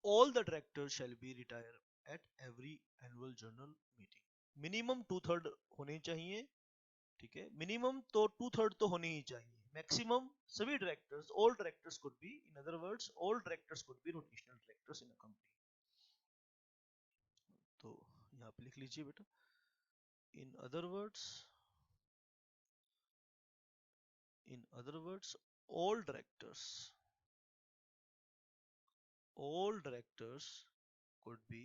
all the directors shall be retire at every annual general meeting। Minimum 2/3 होने चाहिए, ठीक है, मिनिमम तो 2/3 तो होने ही चाहिए। मैक्सिमम सभी directors, all directors could be, in other words all directors could be rotational directors in a company. तो यहाँ पे लिख लीजिए बेटा, in other words, in other words all directors could be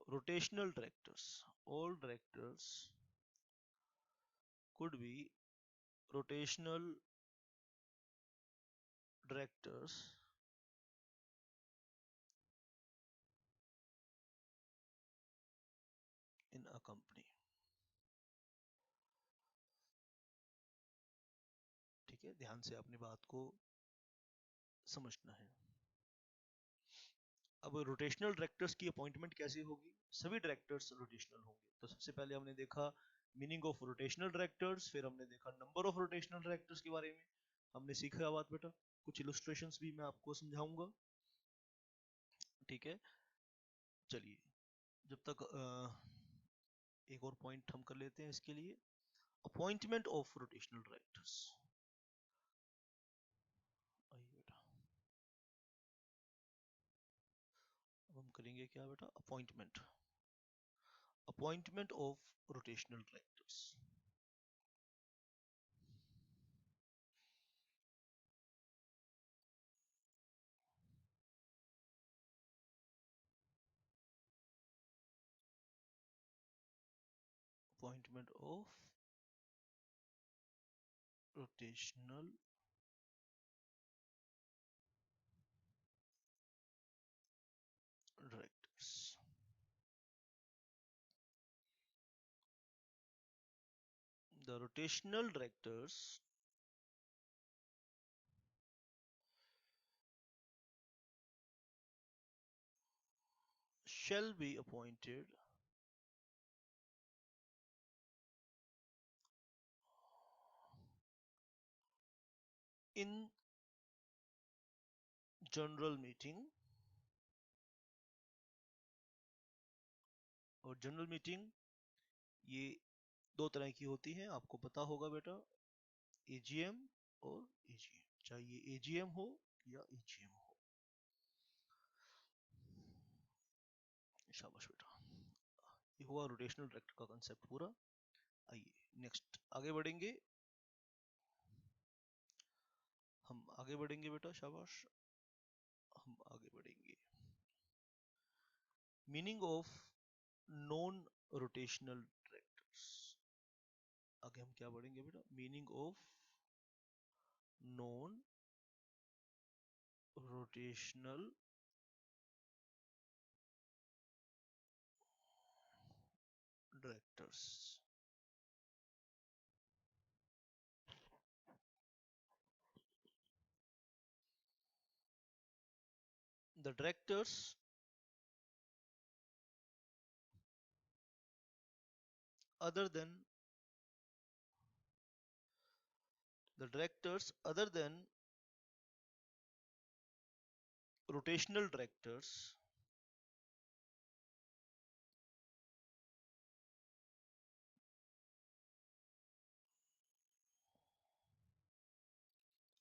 rotational directors, all directors could be rotational directors in a company। ठीक है, ध्यान से अपनी बात को समझना है। अब रोटेशनल डायरेक्टर्स की अपॉइंटमेंट कैसे होगी, सभी डायरेक्टर्स रोटेशनल होंगे। तो सबसे पहले हमने देखा मीनिंग ऑफ रोटेशनल डायरेक्टर्स, फिर हमने देखा नंबर ऑफ रोटेशनल डायरेक्टर्स के बारे में, हमने सीखा बात बेटा, कुछ इलस्ट्रेशंस भी मैं आपको समझाऊंगा। ठीक है, चलिए जब तक एक और पॉइंट हम कर लेते हैं इसके लिए, अपॉइंटमेंट ऑफ रोटेशनल डायरेक्टर्स। आइए बेटा, अब हम करेंगे क्या बेटा, appointment of rotational directors. Appointment of rotational directors। The rotational directors shall be appointed in general meeting, और जनरल मीटिंग ये दो तरह की होती है, आपको पता होगा बेटा, एजीएम और एजीएम, चाहे ये एजीएम हो या एजीएम हो। शाबाश बेटा, ये हुआ रोटेशनल डायरेक्टर का कंसेप्ट पूरा। आइए नेक्स्ट आगे बढ़ेंगे, हम आगे बढ़ेंगे बेटा, शाबाश, हम आगे बढ़ेंगे। Meaning of non rotational directors, आगे हम क्या बढ़ेंगे बेटा, meaning of non rotational directors. The directors other than rotational directors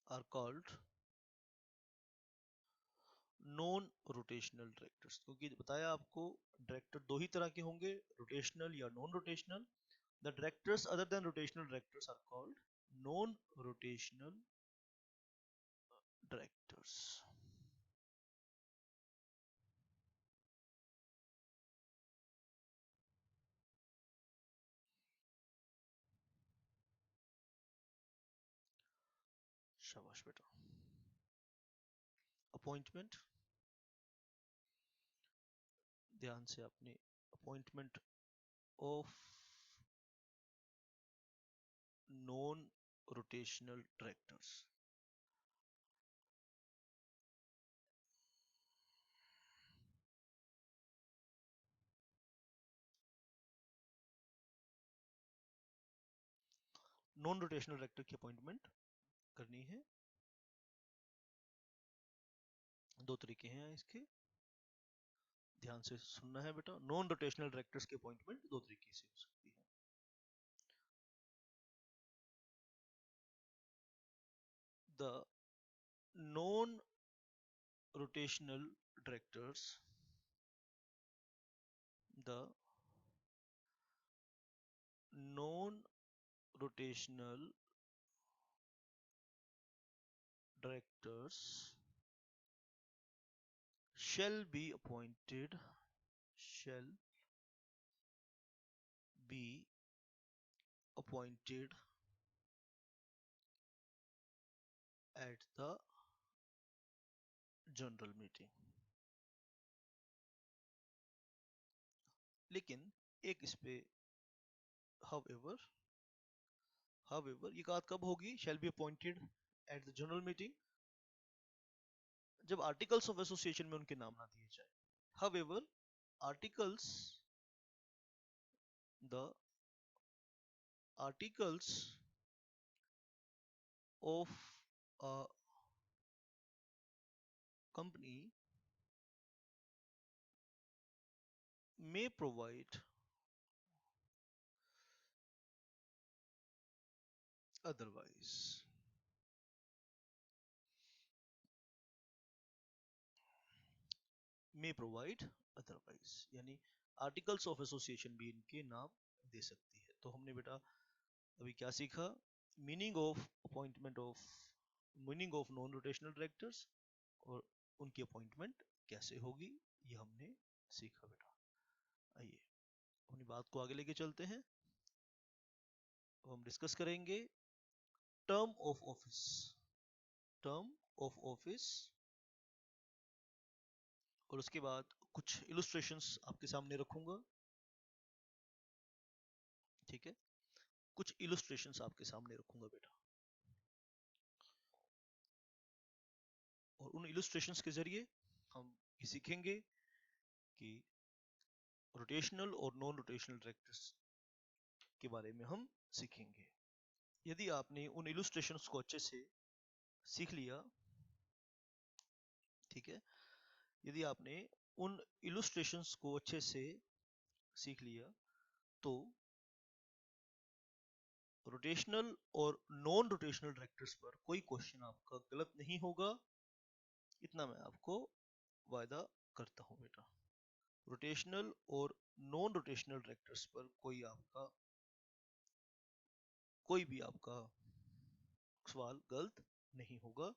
are called non rotational directors, क्योंकि बताया आपको डायरेक्टर दो ही तरह के होंगे, रोटेशनल या non rotational. The directors other than rotational directors are called non rotational directors. शाबाश बेटा। अपॉइंटमेंट, ध्यान से आपने appointment of non rotational directors, non rotational director की अपॉइंटमेंट करनी है, दो तरीके हैं इसके, ध्यान से सुनना है बेटा। नॉन रोटेशनल डायरेक्टर्स की अपॉइंटमेंट दो तरीके से हो सकती है। The non rotational directors, the non-rotational directors shall be appointed at the general meeting। लेकिन एक इस पे however ये बात कब होगी, shall be appointed at the general meeting, जब आर्टिकल्स ऑफ एसोसिएशन में उनके नाम ना दिए जाए। however articles the articles of a company may provide otherwise। may provide otherwise यानी आर्टिकल्स ऑफ एसोसिएशन भी इनके नाम दे सकती है। तो हमने बेटा अभी क्या सीखा, meaning of appointment of meaning of non rotational directors और उनकी अपॉइंटमेंट कैसे होगी, ये हमने सीखा बेटा। आइए अपनी बात को आगे लेके चलते हैं। अब हम डिस्कस करेंगे term of office, term of office, और उसके बाद कुछ इलस्ट्रेशंस आपके सामने रखूंगा, ठीक है, कुछ इलस्ट्रेशंस आपके सामने रखूंगा बेटा, और उन इलस्ट्रेशंस के जरिए हम ये सीखेंगे कि रोटेशनल और नॉन रोटेशनल डायरेक्टर्स के बारे में हम सीखेंगे। यदि आपने उन इलस्ट्रेशंस को अच्छे से सीख लिया, ठीक है, यदि आपने उन इलुस्ट्रेशंस को अच्छे से सीख लिया तो रोटेशनल और नॉन रोटेशनल डायरेक्टर्स पर कोई क्वेश्चन आपका गलत नहीं होगा, इतना मैं आपको वायदा करता हूं बेटा। रोटेशनल और नॉन रोटेशनल डायरेक्टर्स पर कोई भी आपका सवाल गलत नहीं होगा,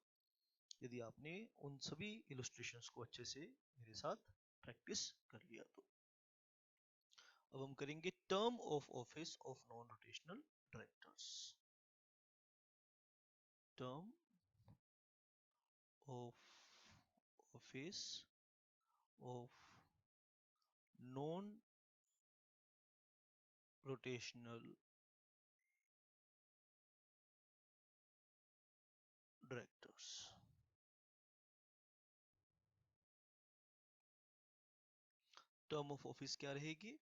यदि आपने उन सभी इलस्ट्रेशंस को अच्छे से मेरे साथ प्रैक्टिस कर लिया तो। अब हम करेंगे term of office of non rotational directors. Term of office of non rotational directors. Term of office क्या रहेगी?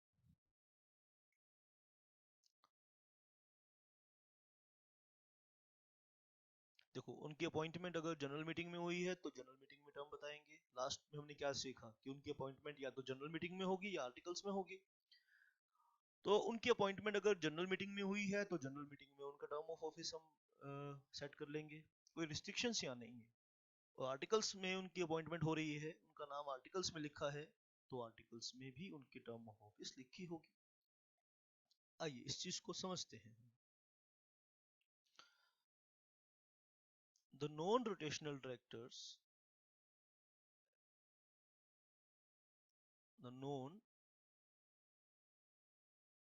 देखो, उनकी अपॉइंटमेंट अगर जनरल मीटिंग में हुई है तो जनरल मीटिंग में टर्म बताएंगे। लास्ट में हमने क्या सीखा कि उनकी अपॉइंटमेंट या तो जनरल मीटिंग में होगी या आर्टिकल्स में होगी। तो उनकी अपॉइंटमेंट अगर जनरल मीटिंग में हुई है तो जनरल मीटिंग में उनका टर्म ऑफ ऑफिस हम सेट कर लेंगे, कोई रिस्ट्रिक्शंस यहाँ नहीं है। और आर्टिकल्स में उनकी अपॉइंटमेंट हो रही है, उनका नाम आर्टिकल्स में लिखा है, तो आर्टिकल्स में भी उनकी टर्म ऑफ ऑफिस लिखी होगी। आइए इस चीज को समझते हैं। The non rotational directors, the non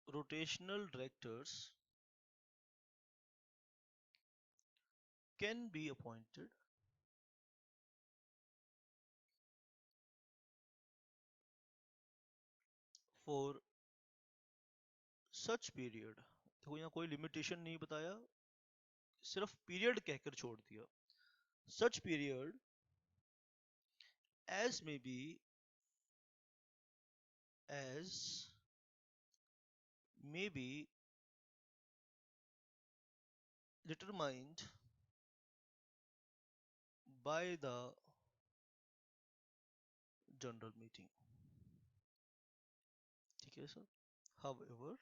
rotational directors can be appointed for such period। देखो यहाँ कोई लिमिटेशन नहीं बताया, सिर्फ पीरियड कहकर छोड़ दिया। such period as may be as may be determined by the general meeting, ठीक है sir. however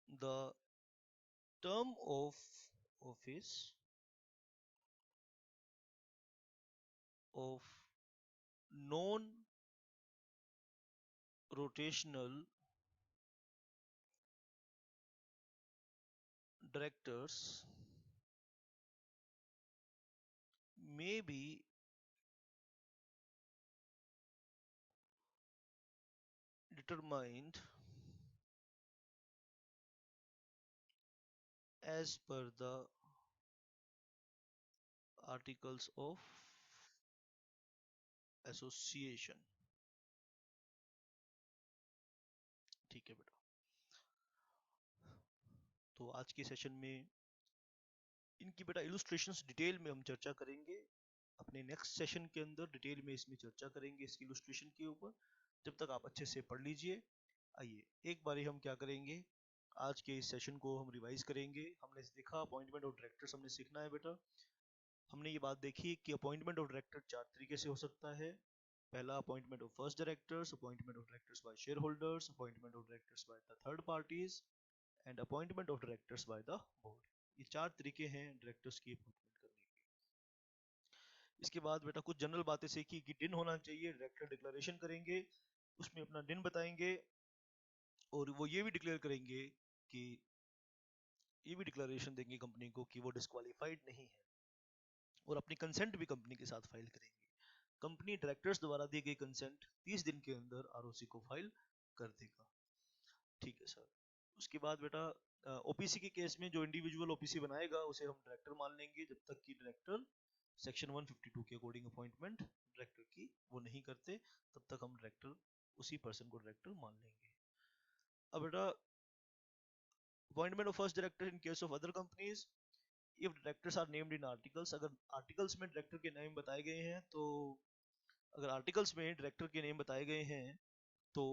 the term of office of non rotational directors may be determined as per the articles of association, ठीक है बेटा। तो आज के session में इनकी बेटा इलुस्ट्रेशंस डिटेल में हम चर्चा करेंगे, अपने नेक्स्ट सेशन के अंदर डिटेल में इसमें चर्चा करेंगे इसकी इलुस्ट्रेशन के ऊपर। जब तक आप अच्छे से पढ़ लीजिए। आइए एक बारी हम क्या करेंगे, आज के इस सेशन को हम रिवाइज करेंगे। हमने देखा अपॉइंटमेंट ऑफ डायरेक्टर्स हमने सीखना है बेटा। हमने ये बात देखी कि अपॉइंटमेंट ऑफ डायरेक्टर चार तरीके से हो सकता है। पहला appointment of first directors, appointment of directors bye share holders, appointment of directors by the third parties and appointment of directors by the board. ये चार तरीके हैं डायरेक्टर्स की अपॉइंटमेंट करने के। इसके बाद बेटा कुछ जनरल बातें सीखी कि दिन होना चाहिए, डायरेक्टर डिक्लेरेशन करेंगे, उसमें अपना दिन बताएंगे और वो ये भी डिक्लेयर करेंगे कि ये भी डिक्लेरेशन देंगे कंपनी को कि वो डिस्क्वालीफाइड नहीं है, और अपनी कंसेंट भी कंपनी के साथ फाइल करेंगे। कंपनी डायरेक्टर्स द्वारा दी गई कंसेंट 30 दिन के अंदर आरओसी को फाइल कर देगा, ठीक है सर। उसके बाद बेटा ओपीसी के केस में जो इंडिविजुअल ओपीसी बनाएगा उसे हम डायरेक्टर मान लेंगे, जब तक कि डायरेक्टर सेक्शन 152 के अकॉर्डिंग अपॉइंटमेंट डायरेक्टर की वो नहीं करते, तब तक हम डायरेक्टर उसी पर्सन को डायरेक्टर मान लेंगे। अब बेटा appointment of first director in case of other companies, if directors are named in articles, अगर आर्टिकल्स में डायरेक्टर के नेम बताए गए हैं तो, अगर आर्टिकल्स में डायरेक्टर के नेम बताए गए हैं तो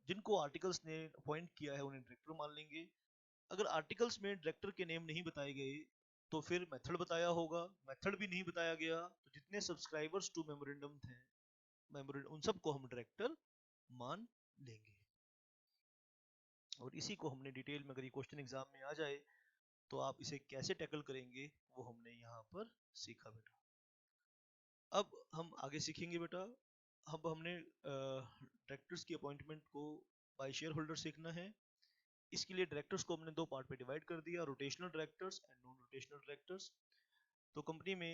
जिनको आर्टिकल्स ने अपॉइंट किया है उन्हें डायरेक्टर मान लेंगे। अगर आर्टिकल्स में डायरेक्टर के नेम नहीं बताए गए तो फिर मेथड बताया होगा, मेथड भी नहीं बताया गया तो जितने सब्सक्राइबर्स टू मेमोरेंडम थे मेमोरेंडम उन सबको हम डायरेक्टर मान लेंगे। और इसी को हमने डिटेल में, अगर ये क्वेश्चन एग्जाम में आ जाए तो आप इसे कैसे टैकल करेंगे वो हमने यहाँ पर सीखा बेटा। अब हम आगे सीखेंगे बेटा। अब हमने डायरेक्टर्स की अपॉइंटमेंट को बाय शेयर होल्डर सीखना है। इसके लिए डायरेक्टर्स को हमने दो पार्ट में डिवाइड कर दिया, rotational directors and non rotational directors. तो कंपनी में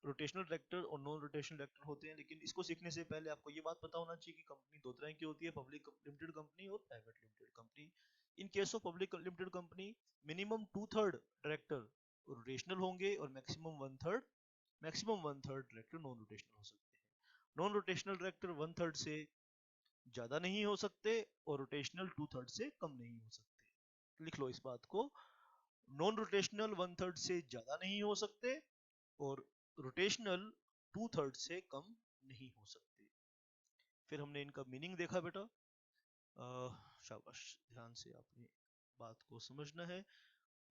रोटेशनल डायरेक्टर और नॉन रोटेशनल डायरेक्टर होते हैं, लेकिन इसको सीखने से पहले आपको ये बात पता होना चाहिए कि कंपनी दो तरह की होती है, पब्लिक लिमिटेड कंपनी और private limited company. In case of public limited company minimum 2/3 director rotational होंगे और maximum one third director non rotational हो सकते हैं। नॉन रोटेशनल डायरेक्टर 1/3 से ज्यादा नहीं हो सकते और रोटेशनल 2/3 से कम नहीं हो सकते। लिख लो इस बात को, नॉन रोटेशनल 1/3 से ज्यादा नहीं हो सकते और रोटेशनल 2/3 से कम नहीं हो सकते। फिर हमने इनका मीनिंग देखा बेटा। शाबाश, ध्यान से आपने बात को समझना है।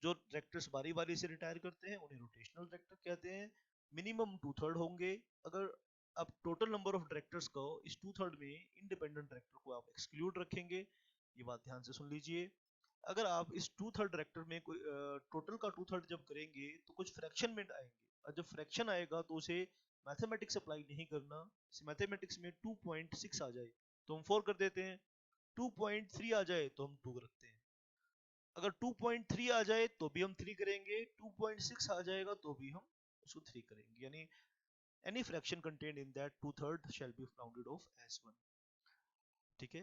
जो डायरेक्टर्स बारी बारी से रिटायर करते हैं उन्हें रोटेशनल डायरेक्टर कहते हैं। मिनिमम 2/3 होंगे। अगर आप टोटल नंबर ऑफ डायरेक्टर्स को इस 2/3 में इंडिपेंडेंट डायरेक्टर को आप एक्सक्लूड रखेंगे। ये बात ध्यान से सुन लीजिए। अगर आप इस 2/3 डायरेक्टर में कोई टोटल का 2/3 जब करेंगे तो कुछ फ्रैक्शन में आएंगे, और जब फ्रैक्शन आएगा तो उसे मैथमेटिक्स अप्लाई नहीं करना। मैथमेटिक्स में 2.6 आ जाए तो हम 4 कर देते हैं, 2.3 आ जाए तो हम 2 रखते हैं। अगर 2.3 आ जाए तो भी हम 3 करेंगे, 2.6 आ जाएगा तो भी हम उसको 3 करेंगे। यानी any fraction contained in that 2/3 shall be rounded off as 1। ठीक है।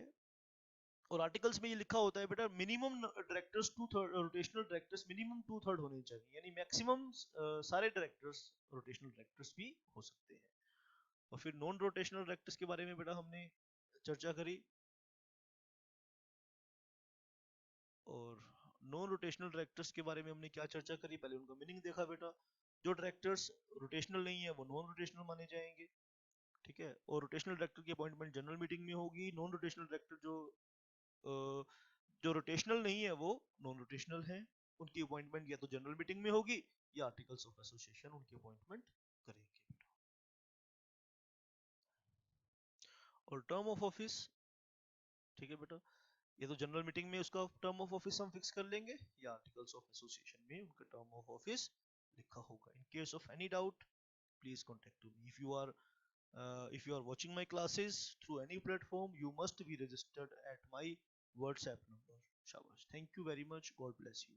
और आर्टिकल्स में ये लिखा होता है बेटा, minimum directors 2/3 rotational directors minimum 2/3 होने चाहिए, यानी मैक्सिमम सारे डायरेक्टर्स रोटेशनल डायरेक्टर्स भी हो सकते हैं। और फिर नॉन रोटेशनल डायरेक्टर्स के बारे में बेटा हमने चर्चा करी। और नॉन रोटेशनल डायरेक्टर्स के बारे में हमने क्या चर्चा करी, पहले उनका मीनिंग देखा बेटा। जो डायरेक्टर्स रोटेशनल नहीं है वो नॉन रोटेशनल माने जाएंगे। ठीक है। और रोटेशनल डायरेक्टर की अपॉइंटमेंट जनरल मीटिंग में होगी। नॉन रोटेशनल डायरेक्टर जो रोटेशनल नहीं है वो नॉन रोटेशनल है, उनकी अपॉइंटमेंट या तो जनरल मीटिंग में होगी या आर्टिकल्स ऑफ एसोसिएशन उनकी अपॉइंटमेंट करेंगे। और टर्म ऑफ ऑफिस, ठीक है बेटा, ये तो जनरल मीटिंग में उसका टर्म ऑफ ऑफिस हम फिक्स कर लेंगे या आर्टिकल्स ऑफ एसोसिएशन में उनका टर्म ऑफ ऑफिस लिखा होगा। इन case of any doubt please contact to me। If you are watching my classes through any platform, you must be registered at my WhatsApp number। Shabash, thank you very much, God bless you।